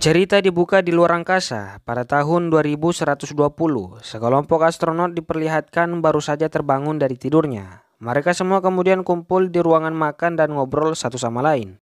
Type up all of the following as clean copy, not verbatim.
Cerita dibuka di luar angkasa pada tahun 2120. Sekelompok astronot diperlihatkan baru saja terbangun dari tidurnya. Mereka semua kemudian kumpul di ruangan makan dan ngobrol satu sama lain.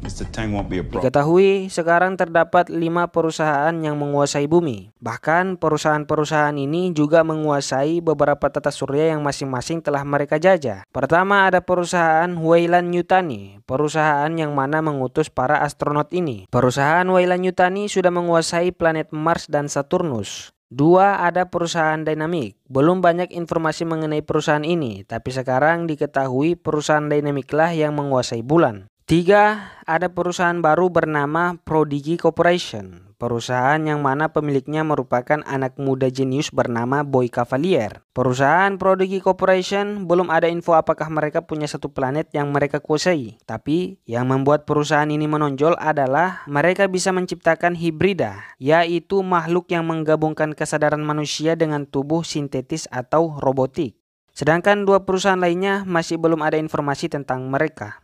Diketahui sekarang terdapat 5 perusahaan yang menguasai bumi. Bahkan perusahaan-perusahaan ini juga menguasai beberapa tata surya yang masing-masing telah mereka jajah. Pertama ada perusahaan Weyland-Yutani, perusahaan yang mana mengutus para astronot ini. Perusahaan Weyland-Yutani sudah menguasai planet Mars dan Saturnus. 2 ada perusahaan Dynamic. Belum banyak informasi mengenai perusahaan ini, tapi sekarang diketahui perusahaan Dynamic lah yang menguasai bulan. 3 ada perusahaan baru bernama Prodigy Corporation. Perusahaan yang mana pemiliknya merupakan anak muda jenius bernama Boy Cavalier. Perusahaan Prodigy Corporation belum ada info apakah mereka punya satu planet yang mereka kuasai. Tapi yang membuat perusahaan ini menonjol adalah mereka bisa menciptakan hibrida, yaitu makhluk yang menggabungkan kesadaran manusia dengan tubuh sintetis atau robotik. Sedangkan 2 perusahaan lainnya masih belum ada informasi tentang mereka.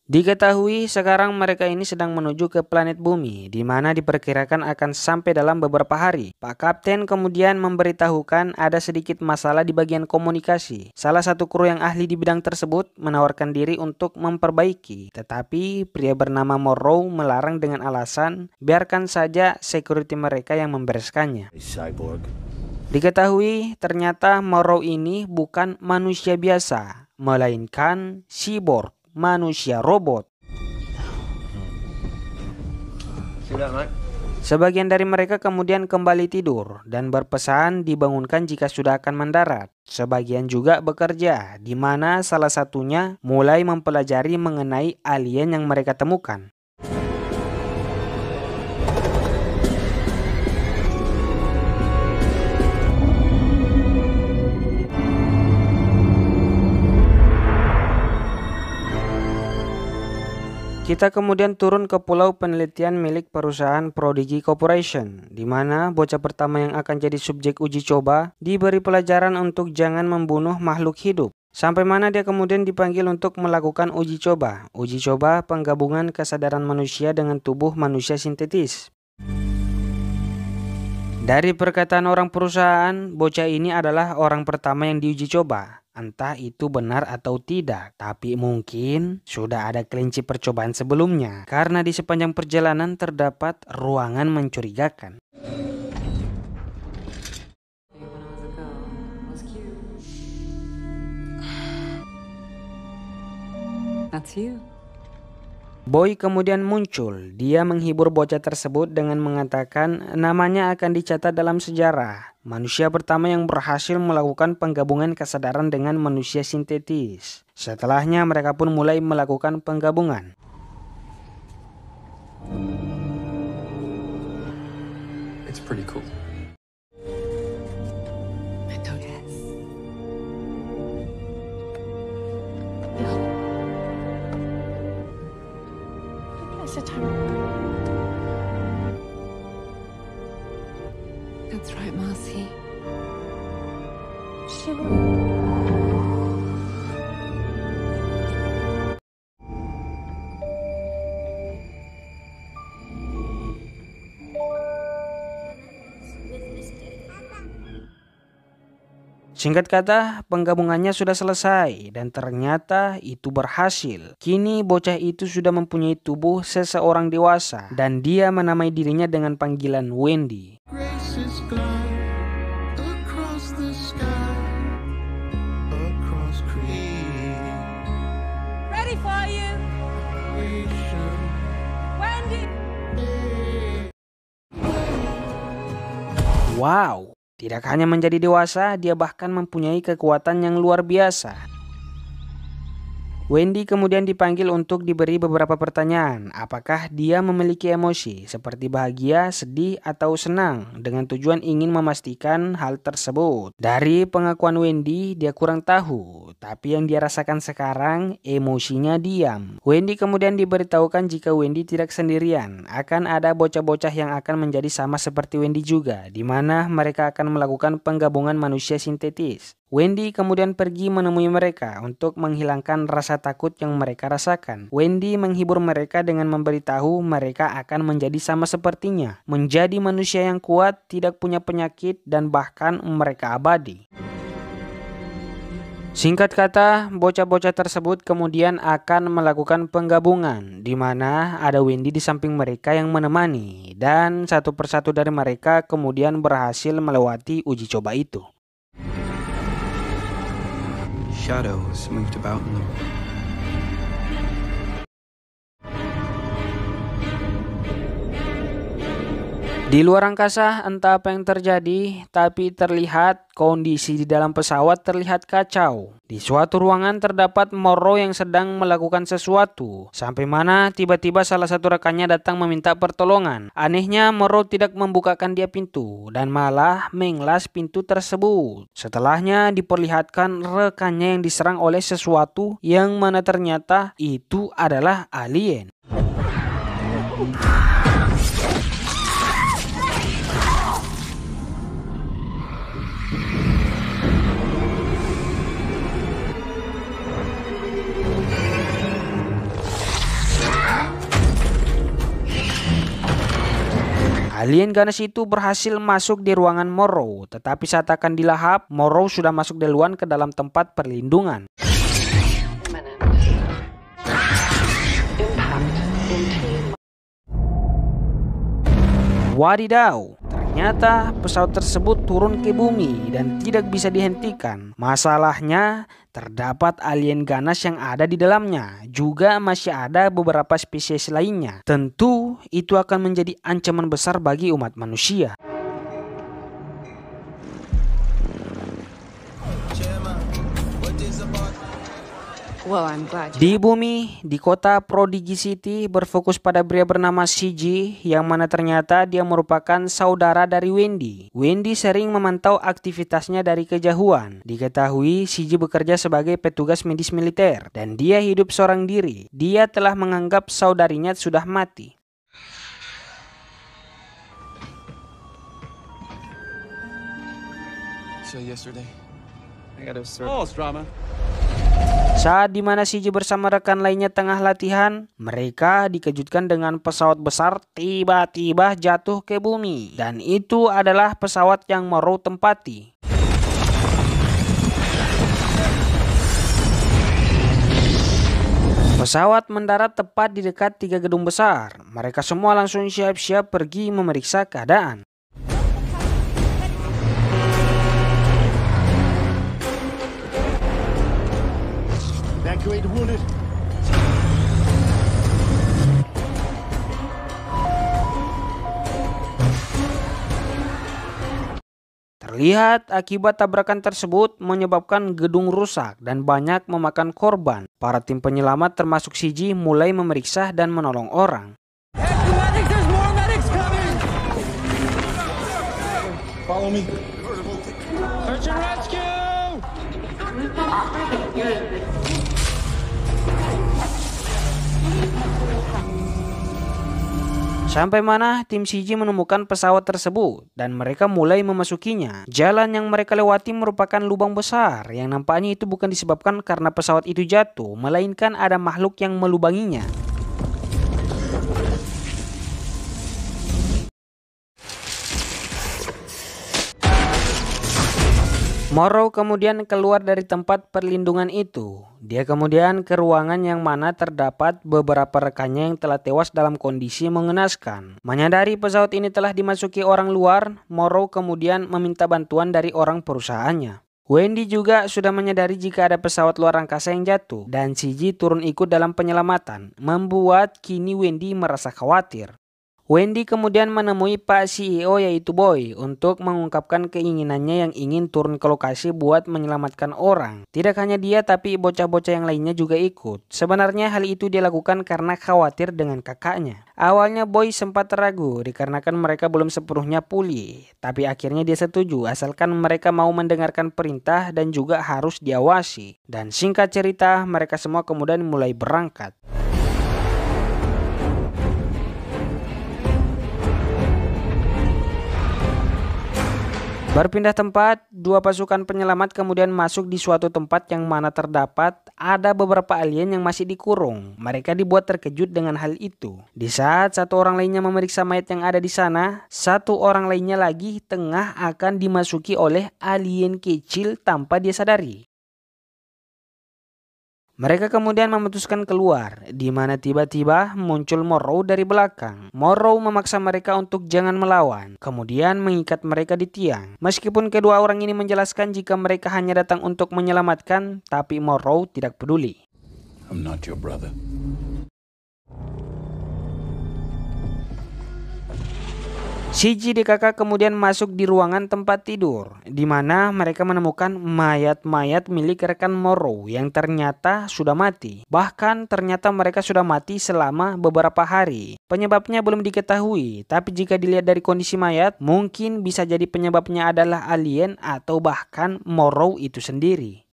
Diketahui sekarang mereka ini sedang menuju ke planet bumi, di mana diperkirakan akan sampai dalam beberapa hari. Pak Kapten kemudian memberitahukan ada sedikit masalah di bagian komunikasi. Salah satu kru yang ahli di bidang tersebut menawarkan diri untuk memperbaiki, tetapi pria bernama Morrow melarang dengan alasan biarkan saja security mereka yang membereskannya. Diketahui ternyata Morrow ini bukan manusia biasa, melainkan cyborg, manusia robot. Sebagian dari mereka kemudian kembali tidur dan berpesan dibangunkan jika sudah akan mendarat. Sebagian juga bekerja, di mana salah satunya mulai mempelajari mengenai alien yang mereka temukan. Kita kemudian turun ke pulau penelitian milik perusahaan Prodigy Corporation, di mana bocah pertama yang akan jadi subjek uji coba diberi pelajaran untuk jangan membunuh makhluk hidup. Sampai mana dia kemudian dipanggil untuk melakukan uji coba penggabungan kesadaran manusia dengan tubuh manusia sintetis. Dari perkataan orang perusahaan, bocah ini adalah orang pertama yang diuji coba. Entah itu benar atau tidak, tapi mungkin sudah ada kelinci percobaan sebelumnya, karena di sepanjang perjalanan terdapat ruangan mencurigakan. Boy kemudian muncul. Dia menghibur bocah tersebut dengan mengatakan namanya akan dicatat dalam sejarah. Manusia pertama yang berhasil melakukan penggabungan kesadaran dengan manusia sintetis. Setelahnya mereka pun mulai melakukan penggabungan. It's pretty cool. That's right, Marcy. Singkat kata, penggabungannya sudah selesai dan ternyata itu berhasil. Kini bocah itu sudah mempunyai tubuh seseorang dewasa dan dia menamai dirinya dengan panggilan Wendy. Ready for you, Wendy. Wow! Tidak hanya menjadi dewasa, dia bahkan mempunyai kekuatan yang luar biasa. Wendy kemudian dipanggil untuk diberi beberapa pertanyaan. Apakah dia memiliki emosi seperti bahagia, sedih, atau senang, dengan tujuan ingin memastikan hal tersebut. Dari pengakuan Wendy, dia kurang tahu, tapi yang dia rasakan sekarang emosinya diam. Wendy kemudian diberitahukan jika Wendy tidak sendirian, akan ada bocah-bocah yang akan menjadi sama seperti Wendy juga, di mana mereka akan melakukan penggabungan manusia sintetis. Wendy kemudian pergi menemui mereka untuk menghilangkan rasa takut yang mereka rasakan. Wendy menghibur mereka dengan memberitahu mereka akan menjadi sama sepertinya, menjadi manusia yang kuat, tidak punya penyakit, dan bahkan mereka abadi. Singkat kata, bocah-bocah tersebut kemudian akan melakukan penggabungan, di mana ada Wendy di samping mereka yang menemani, dan satu persatu dari mereka kemudian berhasil melewati uji coba itu. Shadows moved about in the room. Di luar angkasa entah apa yang terjadi, tapi terlihat kondisi di dalam pesawat terlihat kacau. Di suatu ruangan terdapat Morrow yang sedang melakukan sesuatu, sampai mana tiba-tiba salah satu rekannya datang meminta pertolongan. Anehnya Morrow tidak membukakan dia pintu, dan malah mengelas pintu tersebut. Setelahnya diperlihatkan rekannya yang diserang oleh sesuatu yang mana ternyata itu adalah alien. Alien ganas itu berhasil masuk di ruangan Morrow, tetapi saat akan dilahap, Morrow sudah masuk duluan ke dalam tempat perlindungan. Wadidaw, ternyata pesawat tersebut turun ke bumi dan tidak bisa dihentikan. Masalahnya, terdapat alien ganas yang ada di dalamnya. Juga masih ada beberapa spesies lainnya. Tentu itu akan menjadi ancaman besar bagi umat manusia. Well, I'm glad Di bumi, di kota Prodigy City berfokus pada pria bernama CG yang mana ternyata dia merupakan saudara dari Wendy. Wendy sering memantau aktivitasnya dari kejauhan. Diketahui CG bekerja sebagai petugas medis militer dan dia hidup seorang diri. Dia telah menganggap saudarinya sudah mati. So yesterday, I got a drama. Saat dimana CG bersama rekan lainnya tengah latihan, mereka dikejutkan dengan pesawat besar tiba-tiba jatuh ke bumi. Dan itu adalah pesawat yang Morrow tempati. Pesawat mendarat tepat di dekat 3 gedung besar. Mereka semua langsung siap-siap pergi memeriksa keadaan. Terlihat akibat tabrakan tersebut menyebabkan gedung rusak dan banyak memakan korban. Para tim penyelamat termasuk CG mulai memeriksa dan menolong orang. Follow me. Search and rescue! Sampai mana tim CG menemukan pesawat tersebut dan mereka mulai memasukinya. Jalan yang mereka lewati merupakan lubang besar yang nampaknya itu bukan disebabkan karena pesawat itu jatuh, melainkan ada makhluk yang melubanginya. Morrow kemudian keluar dari tempat perlindungan itu. Dia kemudian ke ruangan yang mana terdapat beberapa rekannya yang telah tewas dalam kondisi mengenaskan. Menyadari pesawat ini telah dimasuki orang luar, Morrow kemudian meminta bantuan dari orang perusahaannya. Wendy juga sudah menyadari jika ada pesawat luar angkasa yang jatuh, dan CG turun ikut dalam penyelamatan, membuat kini Wendy merasa khawatir. Wendy kemudian menemui Pak CEO yaitu Boy untuk mengungkapkan keinginannya yang ingin turun ke lokasi buat menyelamatkan orang. Tidak hanya dia tapi bocah-bocah yang lainnya juga ikut. Sebenarnya hal itu dia lakukan karena khawatir dengan kakaknya. Awalnya Boy sempat ragu dikarenakan mereka belum sepenuhnya pulih. Tapi akhirnya dia setuju asalkan mereka mau mendengarkan perintah dan juga harus diawasi. Dan singkat cerita mereka semua kemudian mulai berangkat. Berpindah tempat, dua pasukan penyelamat kemudian masuk di suatu tempat yang mana terdapat ada beberapa alien yang masih dikurung. Mereka dibuat terkejut dengan hal itu. Di saat satu orang lainnya memeriksa mayat yang ada di sana, satu orang lainnya lagi tengah akan dimasuki oleh alien kecil tanpa dia sadari. Mereka kemudian memutuskan keluar, di mana tiba-tiba muncul Morrow dari belakang. Morrow memaksa mereka untuk jangan melawan, kemudian mengikat mereka di tiang. Meskipun kedua orang ini menjelaskan jika mereka hanya datang untuk menyelamatkan, tapi Morrow tidak peduli. I'm not your brother. Shiji DKK kemudian masuk di ruangan tempat tidur, di mana mereka menemukan mayat-mayat milik rekan Morrow yang ternyata sudah mati. Bahkan ternyata mereka sudah mati selama beberapa hari. Penyebabnya belum diketahui, tapi jika dilihat dari kondisi mayat, mungkin bisa jadi penyebabnya adalah alien atau bahkan Morrow itu sendiri.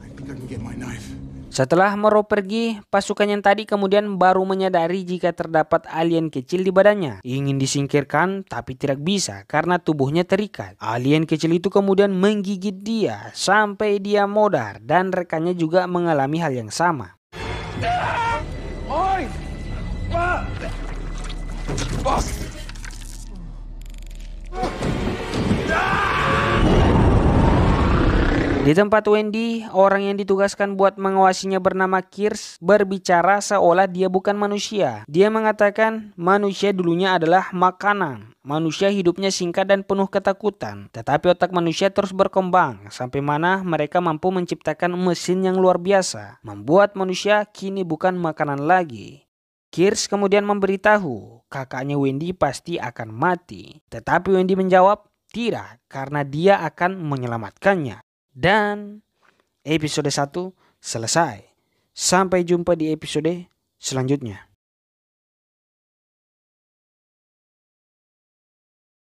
I think I can get my knife. Setelah Morrow pergi, pasukan yang tadi kemudian baru menyadari jika terdapat alien kecil di badannya. Ingin disingkirkan tapi tidak bisa karena tubuhnya terikat. Alien kecil itu kemudian menggigit dia sampai dia modar dan rekannya juga mengalami hal yang sama. Di tempat Wendy, orang yang ditugaskan buat mengawasinya bernama Kirsch berbicara seolah dia bukan manusia. Dia mengatakan manusia dulunya adalah makanan. Manusia hidupnya singkat dan penuh ketakutan. Tetapi otak manusia terus berkembang sampai mana mereka mampu menciptakan mesin yang luar biasa. Membuat manusia kini bukan makanan lagi. Kirsch kemudian memberitahu kakaknya Wendy pasti akan mati. Tetapi Wendy menjawab tidak karena dia akan menyelamatkannya. Dan episode 1 selesai. Sampai jumpa di episode selanjutnya.